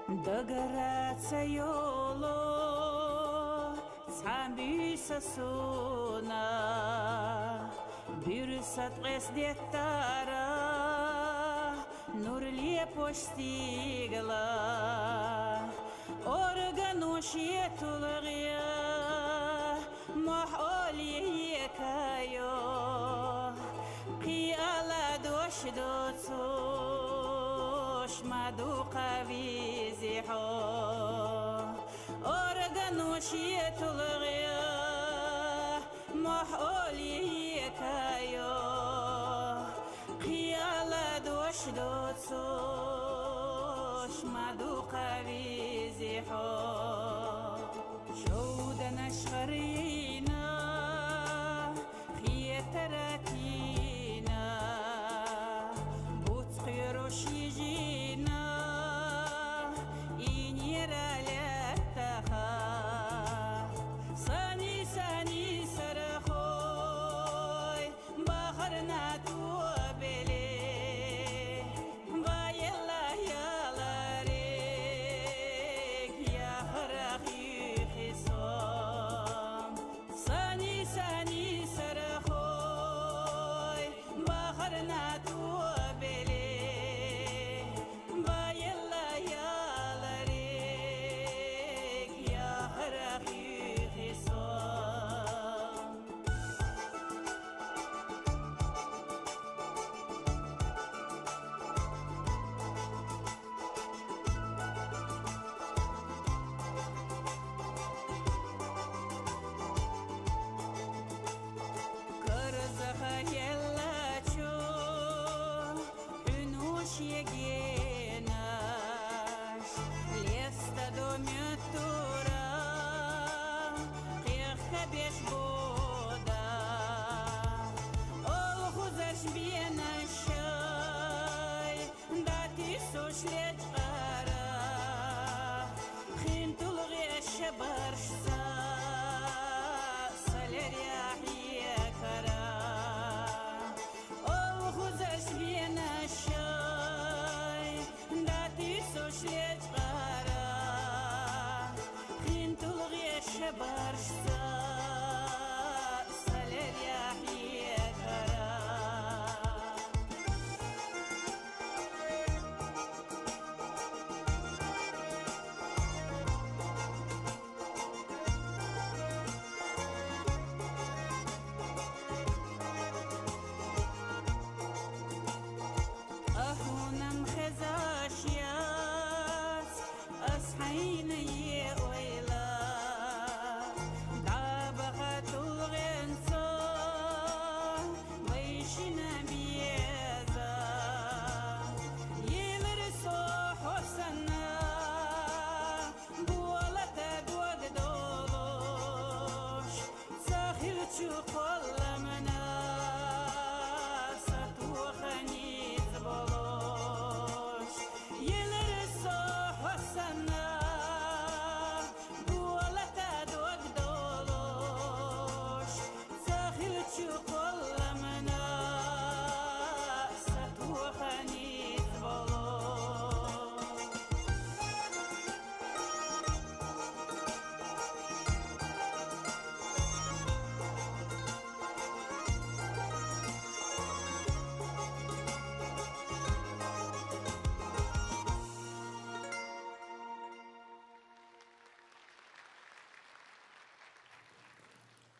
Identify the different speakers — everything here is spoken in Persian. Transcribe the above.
Speaker 1: Догораться ёло цамбиса суна бирсат эсдеттара нурле поштигла органуши тулгия محالي كايو قي على دوش دوتوش مدو قوي زيحو أرغنوشي تلغيا محالي كايو قي على دوش دوتوش مدو قوي زيحو شودن أشغرينا تراتينا بوتقيروش يجينا إنيرا لاتخا ساني ساني سرخوي بخرنا توبلي بايلا يلا ريك يا خرخي خصام ساني ساني سرخوي بخرنا توبلي بايلا يلا ريك يا خرخي خصام كرزخ يلا شو حنوش يجيناش ليستا دوميتورا قيخ بيش بودا أو خوزش بينا الشاي داتي سوش لجقارا خين تلغي الشبرش سالريا حيكرا أو خوزش بينا الشاي داتي سوش لجقارا خين تلغي الشبرش سالريا حيكرا أهونم خزاشيات أصحين